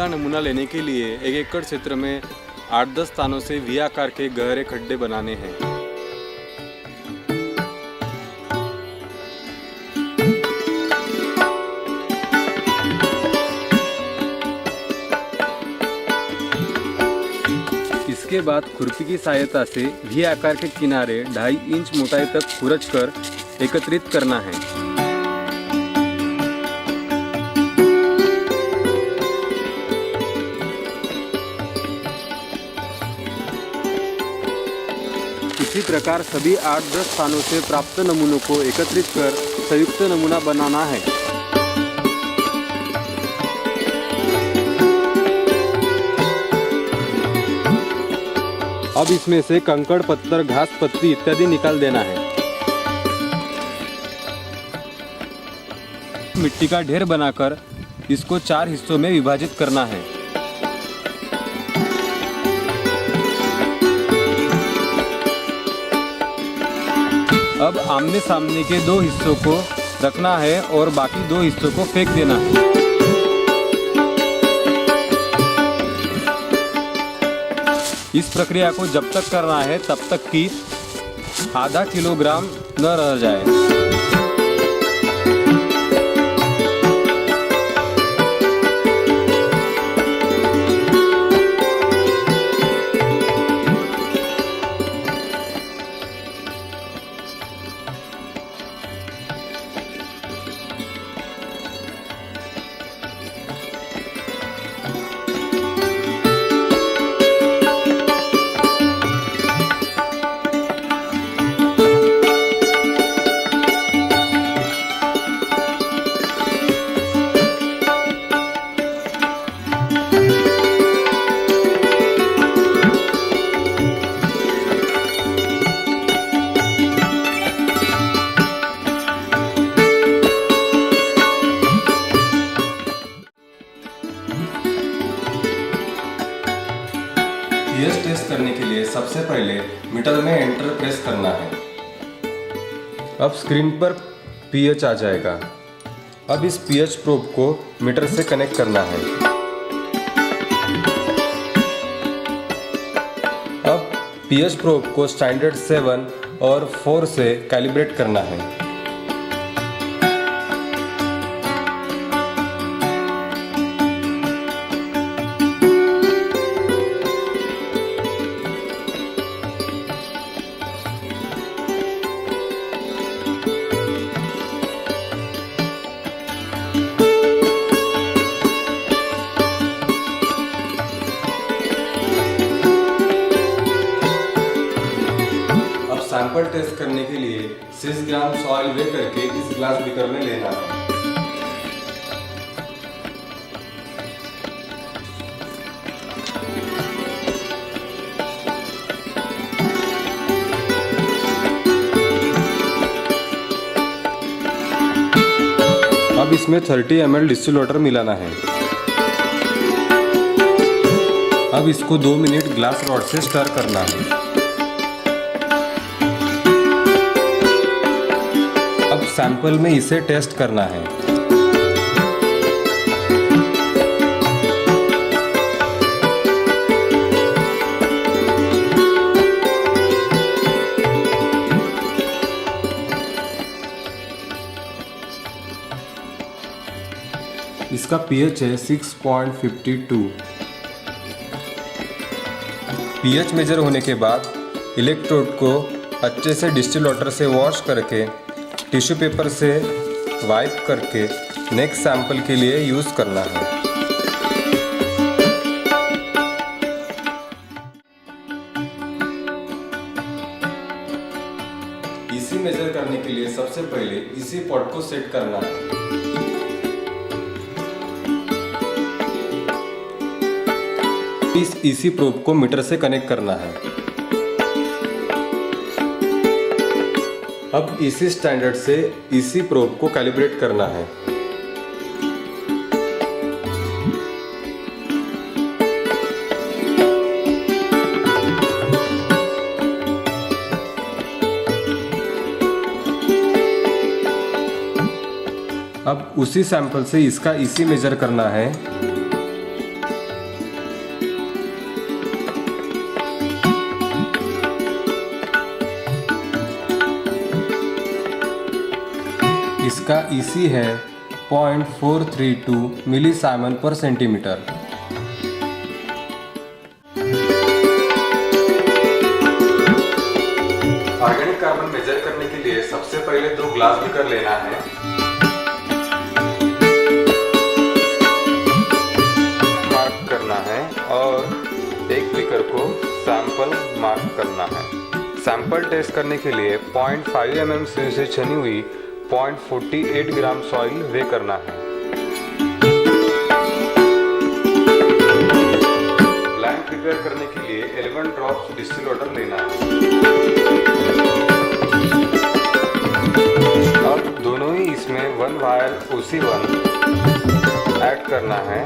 का नमूना लेने के लिए 1 एकड़ क्षेत्र में 8-10 स्थानों से वी आकार के गहरे खड्डे बनाने हैं। इसके बाद खुरपी की सहायता से वी आकार के किनारे 2.5 इंच मोटाई तक खुरच कर एकत्रित करना है। इसी प्रकार सभी 8-10 स्थानों से प्राप्त नमूनों को एकत्रित कर संयुक्त नमूना बनाना है। अब इसमें से कंकड़, पत्थर, घास, पत्ती इत्यादि निकाल देना है। मिट्टी का ढेर बनाकर इसको 4 हिस्सों में विभाजित करना है। अब आमने सामने के 2 हिस्सों को रखना है और बाकी 2 हिस्सों को फेंक देना है। इस प्रक्रिया को जब तक करना है तब तक कि आधा किलोग्राम न रह जाए। पीएच टेस्ट करने के लिए सबसे पहले मीटर में एंटर प्रेस करना है। अब स्क्रीन पर पीएच आ जाएगा। अब इस पीएच प्रोब को मीटर से कनेक्ट करना है। अब पीएच प्रोब को स्टैंडर्ड 7 और 4 से कैलिब्रेट करना है। सैंपल टेस्ट करने के लिए 6 ग्राम सॉइल वे करके इस ग्लास बीकर में लेना है। अब इसमें 30 ml डिस्टिल वाटर मिलाना है। अब इसको 2 मिनट ग्लास रॉड से स्टर करना है। अब सैंपल में इसे टेस्ट करना है। इसका पीएच है 6.52। पीएच मेजर होने के बाद इलेक्ट्रोड को अच्छे से डिस्टिल वाटर से वॉश करके टिश्यू पेपर से वाइप करके नेक्स्ट सैंपल के लिए यूज़ करना है। इसी मेजर करने के लिए सबसे पहले इसी पॉट को सेट करना है। इस इसी प्रोब को मीटर से कनेक्ट करना है। अब इसी स्टैंडर्ड से इसी प्रोब को कैलिब्रेट करना है। अब उसी सैंपल से इसका इसी मेजर करना है। इसका EC है 0.432 मिली साइमन पर सेंटीमीटर। ऑर्गेनिक कार्बन मेजर करने के लिए सबसे पहले 2 ग्लास बीकर लेना है। मार्क करना है और एक बीकर को सैंपल मार्क करना है। सैंपल टेस्ट करने के लिए 0.5 mm से छनी हुई 0.48 ग्राम सॉइल वे करना है। ब्लैंक प्रिपेयर करने के लिए 11 ड्रॉप्स डिस्टिल वाटर लेना है। अब दोनों ही इसमें 1 वायल OC1 ऐड करना है।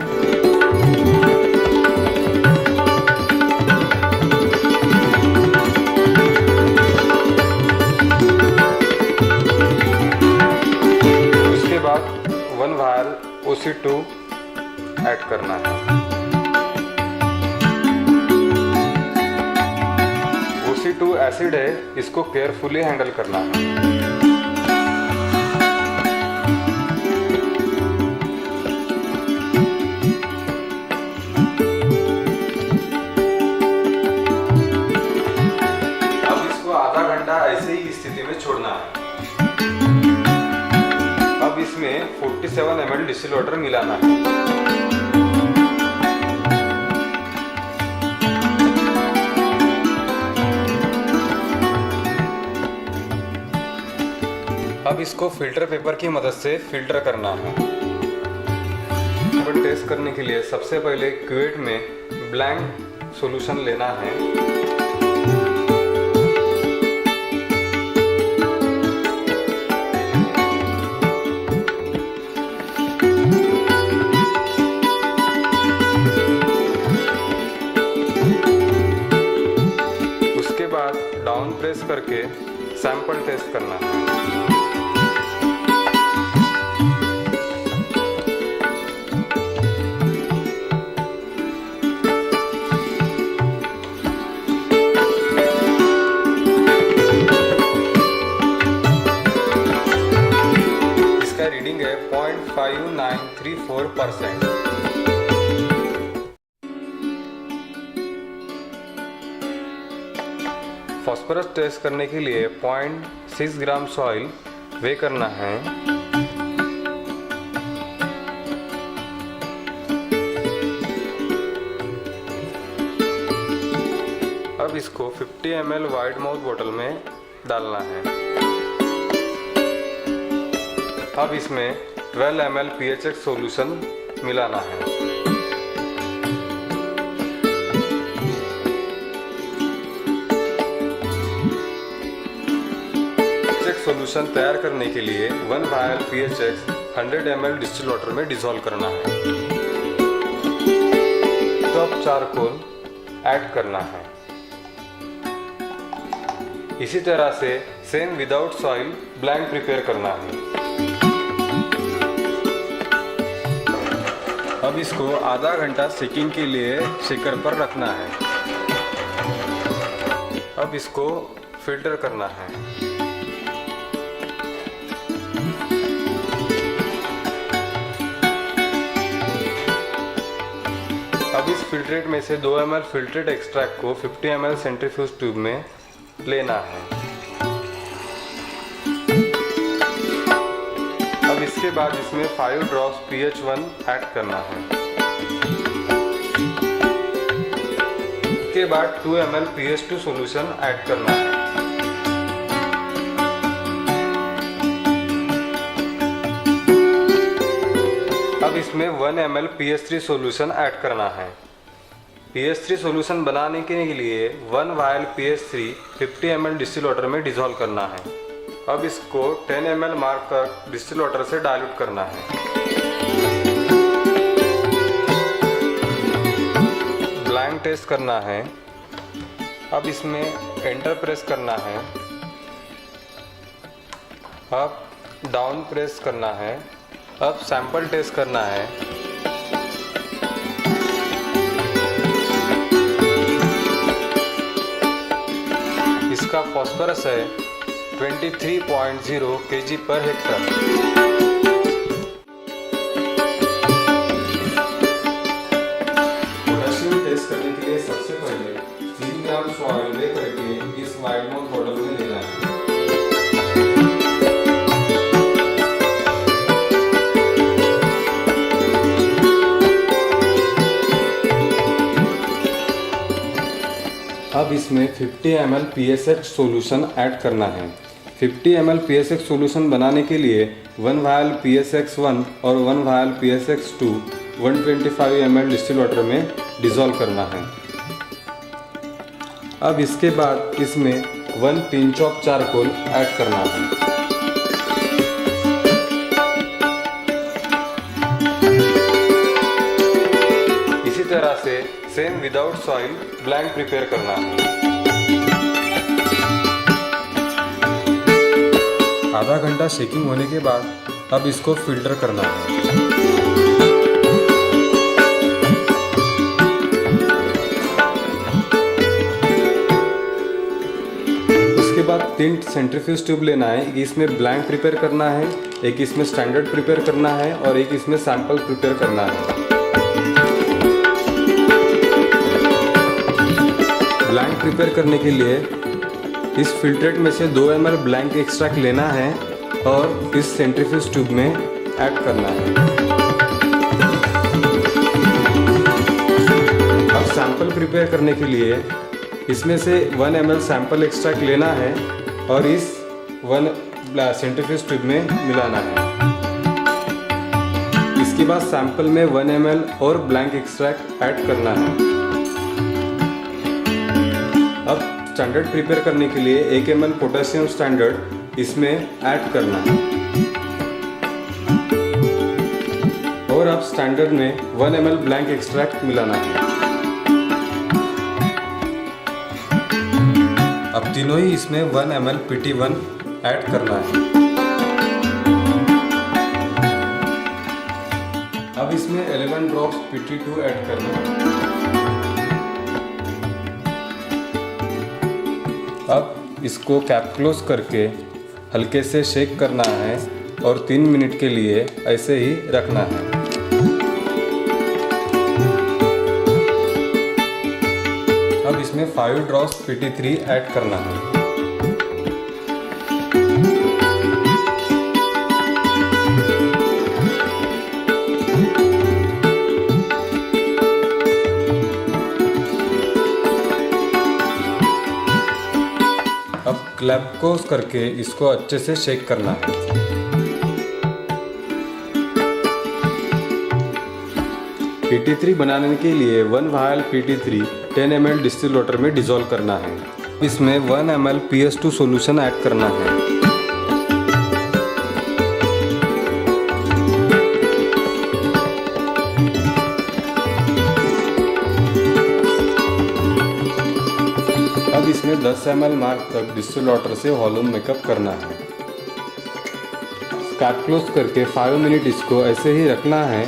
उसके बाद 1 वायल OC2 ऐड करना है। OC2 एसिड है, इसको केयरफुली हैंडल करना है। अब इसको आधा घंटा ऐसे ही स्थिति में छोड़ना है। अब इसमें 47 ml डिस्टिल वाटर मिलाना है। अब इसको फिल्टर पेपर की मदद से फिल्टर करना है। टेस्ट करने के लिए सबसे पहले क्यूवेट में ब्लैंक सॉल्यूशन लेना है। उसके बाद डाउन प्रेस करके सैंपल टेस्ट करना है। रीडिंग है 0.5934%। फॉस्फोरस टेस्ट करने के लिए 0.6 ग्राम सॉइल वे करना है। अब इसको 50 ml वाइड माउथ बोतल में डालना है। अब इसमें 12 ml PHX सॉल्यूशन मिलाना है। PHX सॉल्यूशन तैयार करने के लिए 1 vial PHX 100 ml distil water में डिसॉल्व करना है। तब चारकोल ऐड करना है। इसी तरह से same without soil blank prepare करना है। अब इसको आधा घंटा सेकिंग के लिए शेकर पर रखना है। अब इसको फिल्टर करना है। अब इस फिल्ट्रेट में से 2 ml फिल्ट्रेट एक्सट्रैक्ट को 50 ml सेंट्रीफ्यूज ट्यूब में लेना है। अब इसके बाद इसमें 5 ड्रॉप्स pH1 ऐड करना है। इसके बाद 2 ml pH2 सॉल्यूशन ऐड करना है। अब इसमें 1 ml pH3 सॉल्यूशन ऐड करना है। pH3 सॉल्यूशन बनाने के लिए 1 vial pH3 50 ml distil water में डिसॉल्व करना है। अब इसको 10 ml मार्क कर डिस्टिल वाटर से डाइल्यूट करना है। ब्लैंक टेस्ट करना है। अब इसमें एंटर प्रेस करना है। अब डाउन प्रेस करना है। अब सैंपल टेस्ट करना है। इसका फॉस्फोरस है 23.0 kg per hectare. Potassium test करने के लिए सबसे पहले 3 ग्राम सॉइल ले करके इस वाइड माउथ बॉटल में लेना है। अब इसमें 50 ml PSX सॉल्यूशन ऐड करना है। 50 ml PSX सॉल्यूशन बनाने के लिए 1 वायल PSX1 और 1 vial PSX2 125 ml distil water में डिज़ोल्व करना है। अब इसके बाद इसमें 1 पिंच ऑफ चारकोल ऐड करना है। इसी तरह से same without soil blank prepare करना है। आधा घंटा शेकिंग होने के बाद अब इसको फिल्टर करना है। उसके बाद 3 सेंट्रीफ्यूज ट्यूब लेना है। एक इसमें ब्लैंक प्रिपेयर करना है, एक इसमें स्टैंडर्ड प्रिपेयर करना है और एक इसमें सैंपल प्रिपेयर करना है। ब्लैंक प्रिपेयर करने के लिए इस फिल्ट्रेट में से 2 ml ब्लैंक एक्सट्रैक्ट लेना है और इस सेंट्रीफ्यूज ट्यूब में ऐड करना है। अब सैंपल प्रिपेयर करने के लिए इसमें से 1 ml सैंपल एक्सट्रैक्ट लेना है और इस 1 सेंट्रीफ्यूज ट्यूब में मिलाना है। इसके बाद सैंपल में 1 ml और ब्लैंक एक्सट्रैक्ट ऐड करना है। अब स्टैंडर्ड प्रिपेयर करने के लिए 1 ml पोटेशियम स्टैंडर्ड इसमें ऐड करना है और अब स्टैंडर्ड में 1 ml ब्लैंक एक्सट्रैक्ट मिलाना है। अब तीनों ही इसमें 1 ml PT1 ऐड करना है। अब इसमें 11 ड्रॉप्स PT2 ऐड करना है। अब इसको कैप क्लोज करके हल्के से शेक करना है और 3 मिनट के लिए ऐसे ही रखना है। अब इसमें 5 ड्रॉप्स PT3 ऐड करना है। अब क्लैप क्लोज करके इसको अच्छे से शेक करना है। PT3 बनाने के लिए 1 vial PT3 10 ml distil water में डिज़ोल्व करना है। इसमें 1 ml PS2 सॉल्यूशन ऐड करना है। अब इसमें 10 ml मार्क तक डिस्टिल वाटर से वॉल्यूम मेकअप करना है। कैप क्लोज करके 5 मिनट इसको ऐसे ही रखना है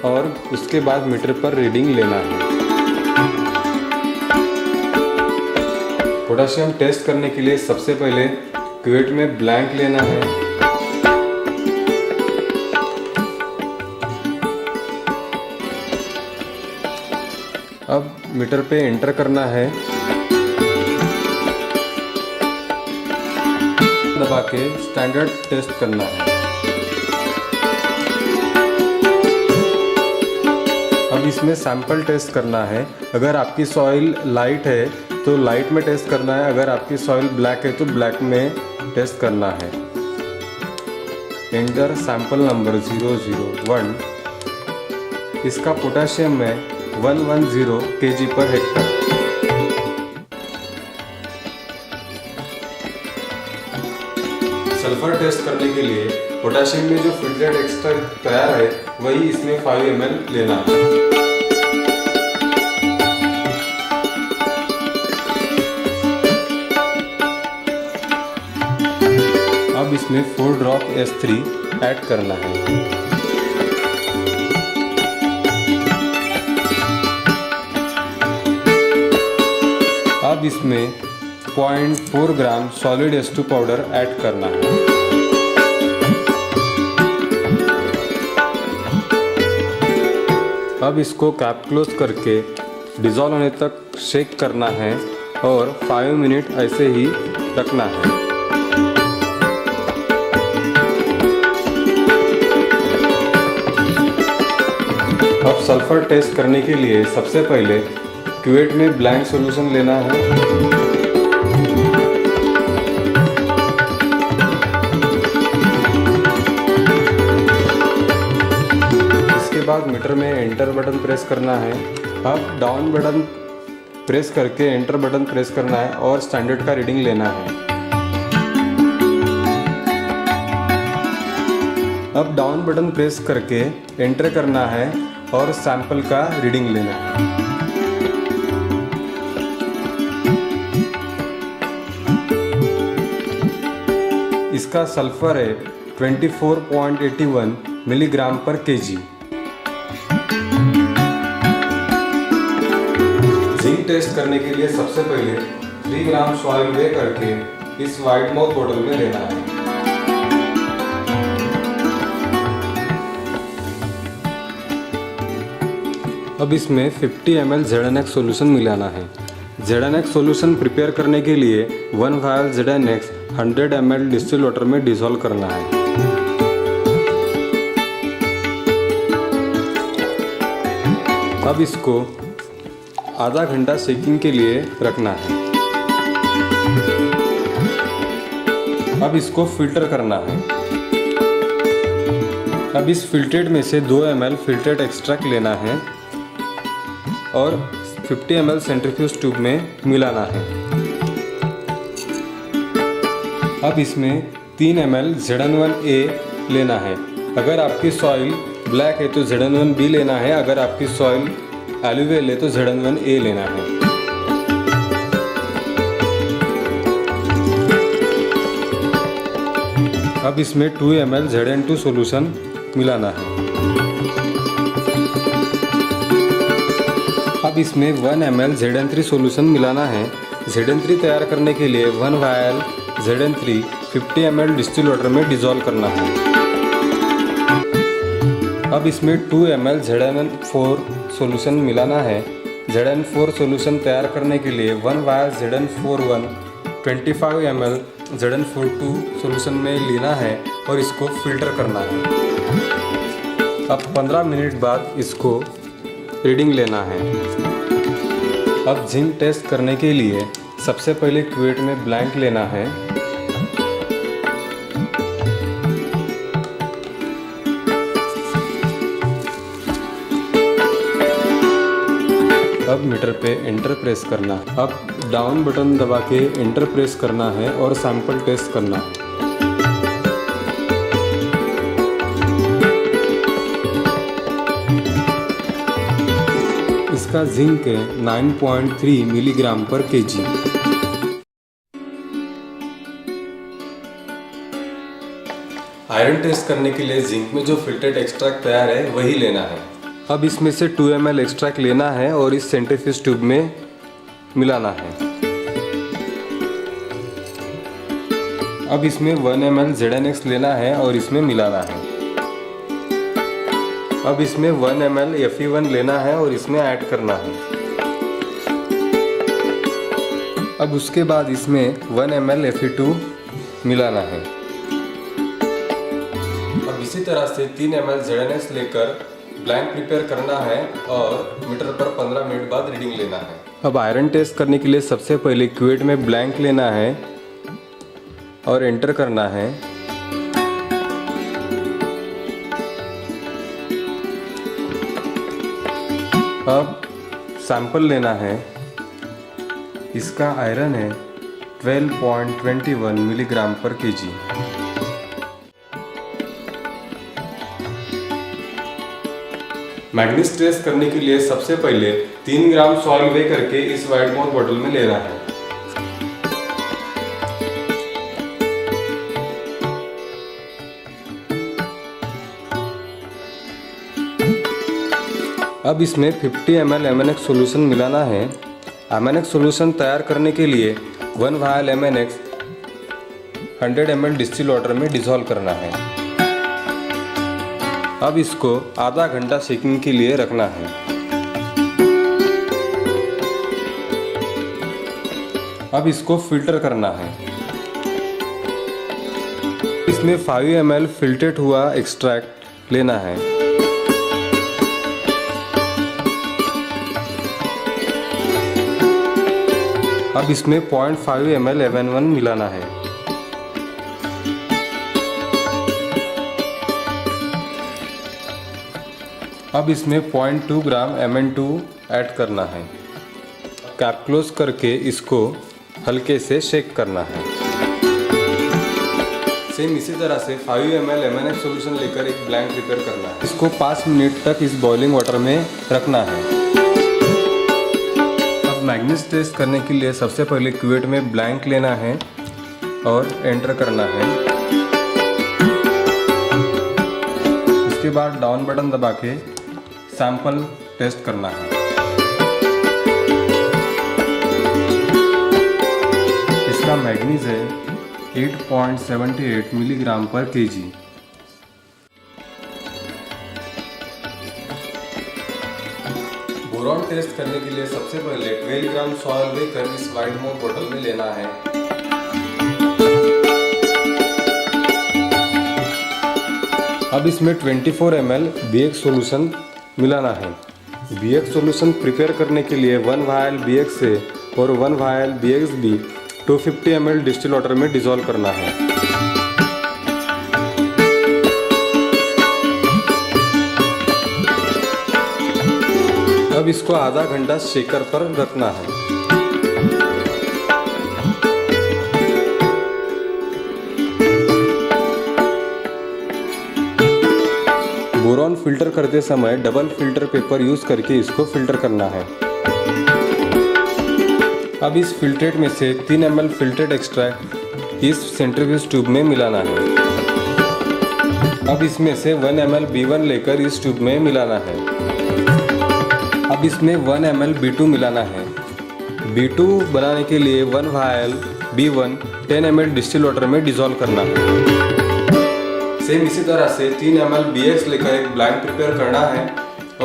और उसके बाद मीटर पर रीडिंग लेना है। पोटेशियम टेस्ट करने के लिए सबसे पहले क्यूवेट में ब्लैंक लेना है। अब मीटर पे एंटर करना है, दबा के स्टैंडर्ड टेस्ट करना है। अब इसमें सैंपल टेस्ट करना है। अगर आपकी सॉइल लाइट है तो लाइट में टेस्ट करना है, अगर आपकी सॉइल ब्लैक है तो ब्लैक में टेस्ट करना है। Enter sample number 001। इसका पोटेशियम है 110 kg per hectare. Sulphur test करने के लिए पोटेशियम में जो फिल्ट्रेट एक्सट्रैक्ट तैयार है वही इसमें 5 ml लेना है। अब इसमें 4 ड्रॉप S3 ऐड करना है। अब इसमें 0.4 ग्राम सॉलिड H2 पाउडर ऐड करना है। अब इसको कैप क्लोज करके डिज़ोल्व होने तक शेक करना है और 5 मिनट ऐसे ही रखना है। अब सल्फर टेस्ट करने के लिए सबसे पहले क्यूवेट में ब्लैंक सॉल्यूशन लेना है। इसके बाद मीटर में एंटर बटन प्रेस करना है। अब डाउन बटन प्रेस करके एंटर बटन प्रेस करना है और स्टैंडर्ड का रीडिंग लेना है। अब डाउन बटन प्रेस करके एंटर करना है और सैंपल का रीडिंग लेना है। इसका सल्फर है 24.81 मिलीग्राम पर केजी। जिंक टेस्ट करने के लिए सबसे पहले 3 ग्राम सॉइल वे करके इस वाइट माउथ बोतल में लेना है। अब इसमें 50 ml ZNX सॉल्यूशन मिलाना है। ZNX सॉल्यूशन प्रिपेयर करने के लिए 1 vial ZNX 100 ml distil water में डिसॉल्व करना है। अब इसको आधा घंटा शेकिंग के लिए रखना है। अब इसको फिल्टर करना है। अब इस फिल्टरेट में से 2 ml फिल्टरेट एक्सट्रैक्ट लेना है और 50 ml सेंट्रीफ्यूज ट्यूब में मिलाना है। अब इसमें 3 ml ZN1A लेना है। अगर आपकी सॉइल ब्लैक है तो ZN1B लेना है। अगर आपकी सॉइल एलुवियल है तो ZN1A लेना है। अब इसमें 2 ml ZN2 सॉल्यूशन मिलाना है। अब इसमें 1 ml ZN3 सॉल्यूशन मिलाना है। ZN3 तैयार करने के लिए 1 vial ZN3 50 ml distil water में डिसॉल्व करना है। अब इसमें 2 ml ZN4 सॉल्यूशन मिलाना है। ZN4 सॉल्यूशन तैयार करने के लिए 1 vial ZN41 25 ml ZN42 solution में लेना है और इसको फिल्टर करना है। अब 15 मिनट बाद इसको रीडिंग लेना है। अब जिंक टेस्ट करने के लिए सबसे पहले क्यूवेट में ब्लैंक लेना है। अब मीटर पे एंटर प्रेस करना। अब डाउन बटन दबा के एंटर प्रेस करना है और सैंपल टेस्ट करना है। इसका जिंक है 9.3 मिलीग्राम पर केजी। आयरन टेस्ट करने के लिए जिंक में जो फिल्टर्ड एक्सट्रैक्ट तैयार है वही लेना है। अब इसमें से 2 ml एक्सट्रैक्ट लेना है और इस सेंट्रीफ्यूज ट्यूब में मिलाना है। अब इसमें 1 ml ZNX लेना है और इसमें मिलाना है। अब इसमें 1 ml Fe1 लेना है और इसमें ऐड करना है। अब उसके बाद इसमें 1 ml Fe2 मिलाना है। अब इसी तरह से 3 ml ZNX लेकर ब्लैंक प्रिपेयर करना है और मीटर पर 15 मिनट बाद रीडिंग लेना है। अब आयरन टेस्ट करने के लिए सबसे पहले क्यूवेट में ब्लैंक लेना है और एंटर करना है। अब सैंपल लेना है। इसका आयरन है 12.21 मिलीग्राम पर केजी। मैग्नीज टेस्ट करने के लिए सबसे पहले 3 ग्राम सॉइल वे करके इस वाइट माउथ बॉटल में लेना है। अब इसमें 50 ml MNX सॉल्यूशन मिलाना है। MNX सॉल्यूशन तैयार करने के लिए 1 vial MnX 100 ml distil water में डिसॉल्व करना है। अब इसको आधा घंटा शेकिंग के लिए रखना है। अब इसको फिल्टर करना है। इसमें 5 ml फिल्टर्ड हुआ एक्सट्रैक्ट लेना है। अब इसमें 0.5 ml Mn1 मिलाना है। अब इसमें 0.2 ग्राम Mn2 ऐड करना है। कैप क्लोज करके इसको हल्के से शेक करना है। सेम इसी तरह से 5 ml MnX सॉल्यूशन लेकर एक ब्लैंक प्रिपेयर करना है। इसको 5 मिनट तक इस बॉइलिंग वाटर में रखना है। अब मैग्नीज टेस्ट करने के लिए सबसे पहले क्यूवेट में ब्लैंक लेना है और एंटर करना है। इसके बाद डाउन बटन दबा के सैंपल टेस्ट करना है। इसका मैग्नीज है 8.78 मिलीग्राम पर kg। बोरॉन टेस्ट करने के लिए सबसे पहले 12 ग्राम सॉइल लेकर इस वाइट मोम बोतल में लेना है। अब इसमें 24 ml BX सॉल्यूशन मिलाना है। BX सॉल्यूशन प्रिपेयर करने के लिए 1 वायल BX से और 1 vial BXB 250 ml distil water में डिसॉल्व करना है। अब इसको आधा घंटा शेकर पर रखना है। बोरॉन फिल्टर करते समय डबल फिल्टर पेपर यूज करके इसको फिल्टर करना है। अब इस फिल्ट्रेट में से 3 ml फिल्ट्रेट एक्सट्रैक्ट इस सेंट्रीफ्यूज ट्यूब में मिलाना है। अब इसमें से 1 ml B1 लेकर इस ट्यूब में मिलाना है। अब इसमें 1 ml B2 मिलाना है। B2 बनाने के लिए 1 vial B1 10 ml distil water में डिसॉल्व करना है। सेम इसी तरह से 3 ml BX लेकर एक ब्लैंक प्रिपेयर करना है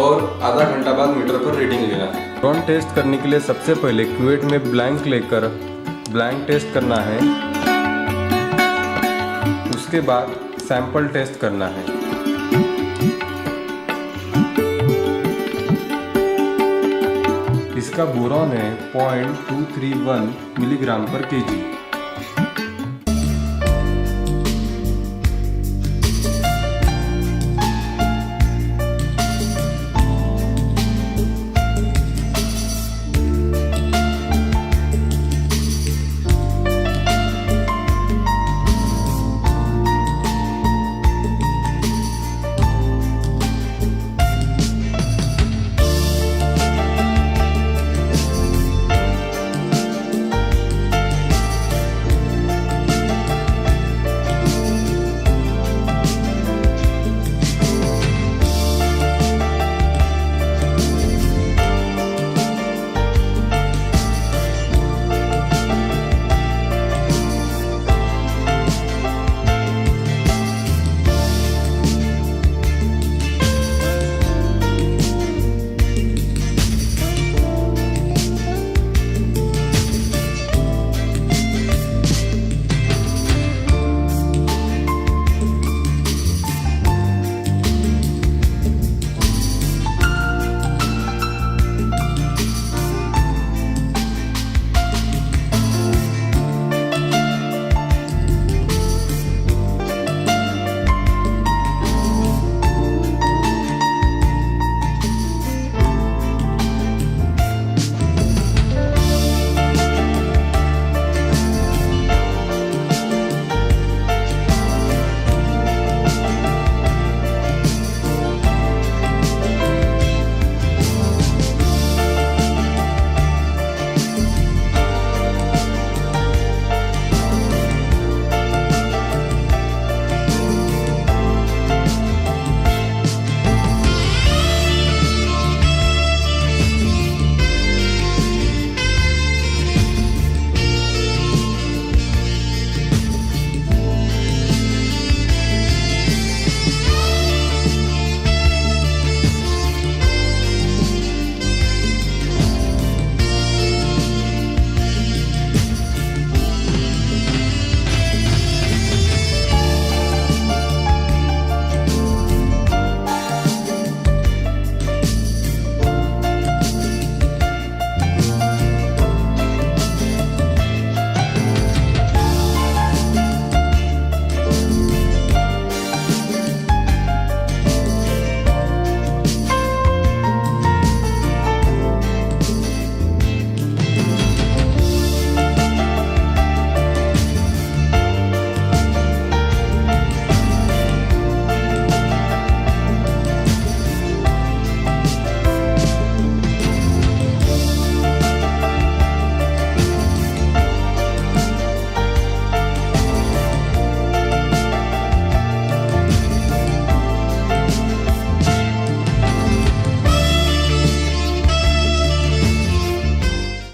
और आधा घंटा बाद मीटर पर रीडिंग लेना है। बोरॉन टेस्ट करने के लिए सबसे पहले क्यूवेट में ब्लैंक लेकर ब्लैंक टेस्ट करना है। उसके बाद सैंपल टेस्ट करना है। इसका बोरॉन है 0.231 मिलीग्राम पर kg।